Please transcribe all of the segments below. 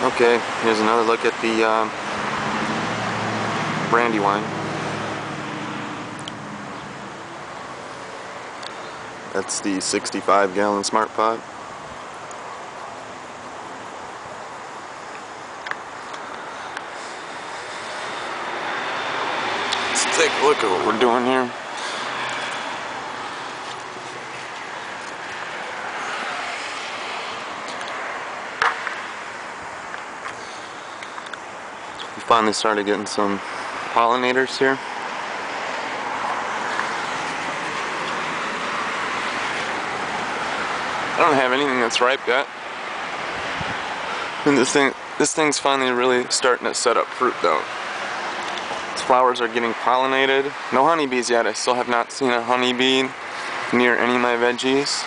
Okay, here's another look at the Brandywine. That's the 65-gallon smart pot. Let's take a look at what we're doing here. We finally started getting some pollinators here. I don't have anything that's ripe yet. And this thing's finally really starting to set up fruit though. Its flowers are getting pollinated. No honeybees yet. I still have not seen a honeybee near any of my veggies.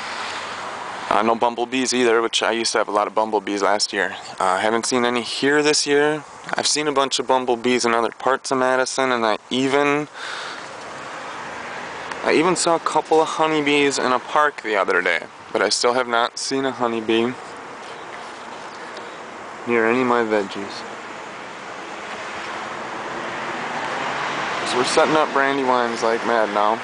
No bumblebees either, which I used to have a lot of bumblebees last year. I haven't seen any here this year. I've seen a bunch of bumblebees in other parts of Madison, and I even saw a couple of honeybees in a park the other day. But I still have not seen a honeybee near any of my veggies. So we're setting up Brandywines like mad now.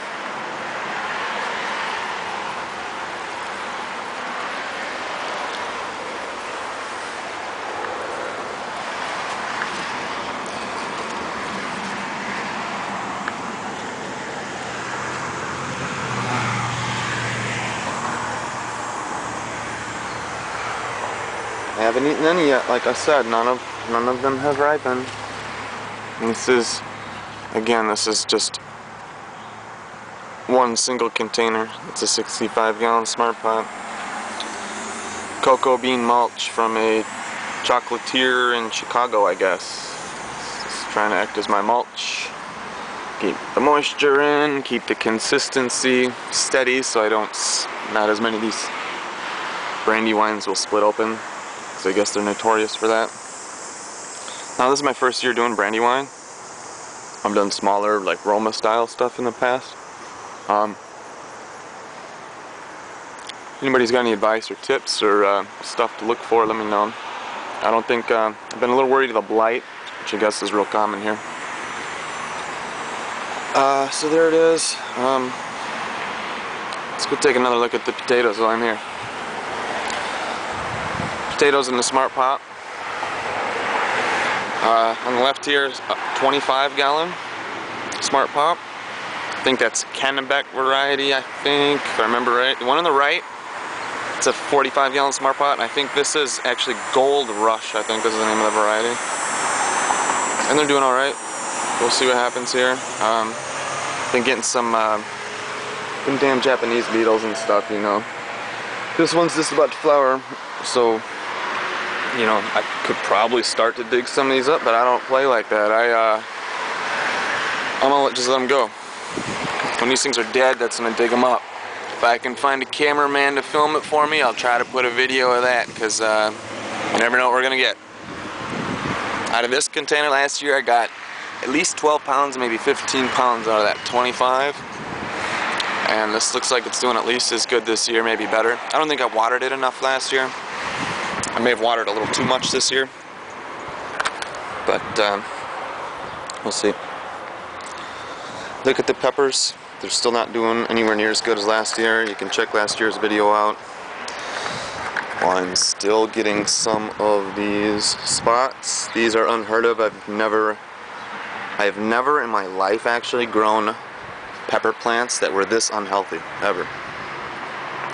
I haven't eaten any yet, like I said, none of them have ripened. And this is just one single container. It's a 65-gallon smart pot. Cocoa bean mulch from a chocolatier in Chicago, I guess. Just trying to act as my mulch. Keep the moisture in, keep the consistency steady so not as many of these Brandywines will split open. So I guess they're notorious for that. Now this is my first year doing Brandywine. I've done smaller, like Roma style stuff in the past. Anybody's got any advice or tips or stuff to look for, let me know. I don't think, I've been a little worried of the blight, which I guess is real common here. So there it is. Let's go take another look at the potatoes while I'm here. Potatoes in the smart pot. On the left here is a 25-gallon smart pot. I think that's Kennebec variety, I think, if I remember right. The one on the right, it's a 45-gallon smart pot. I think this is actually Gold Rush, I think this is the name of the variety. And they're doing alright. We'll see what happens here. Been getting some damn Japanese beetles and stuff, you know. This one's just about to flower, so you know, I could probably start to dig some of these up, but I don't play like that. I'm gonna just let them go. When these things are dead, that's when I dig them up. If I can find a cameraman to film it for me, I'll try to put a video of that, because you never know what we're gonna get. Out of this container last year, I got at least 12 pounds, maybe 15 pounds out of that 25. And this looks like it's doing at least as good this year, maybe better. I don't think I watered it enough last year. I may have watered a little too much this year, but we'll see. Look at the peppers. They're still not doing anywhere near as good as last year. You can check last year's video out. Well, I'm still getting some of these spots. These are unheard of. I have never in my life actually grown pepper plants that were this unhealthy, ever.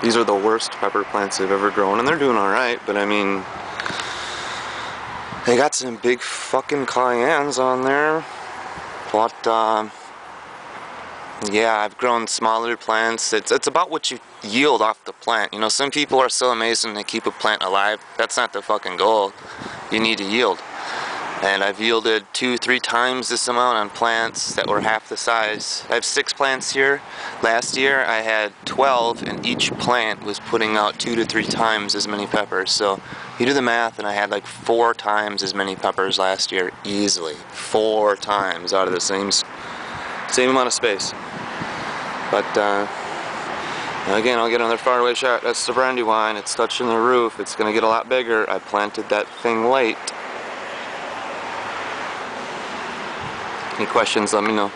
These are the worst pepper plants I've ever grown, and they're doing alright, but I mean, they got some big fucking cayennes on there. But, yeah, I've grown smaller plants. It's about what you yield off the plant. You know, some people are so amazing they keep a plant alive. That's not the fucking goal. You need to yield. And I've yielded 2-3 times this amount on plants that were half the size. I have 6 plants here. Last year I had 12, and each plant was putting out 2 to 3 times as many peppers. So you do the math, and I had like 4 times as many peppers last year, easily. 4 times out of the same amount of space. But Again, I'll get another far away shot. That's the Brandywine. It's touching the roof. It's going to get a lot bigger. I planted that thing late. Any questions, let me know.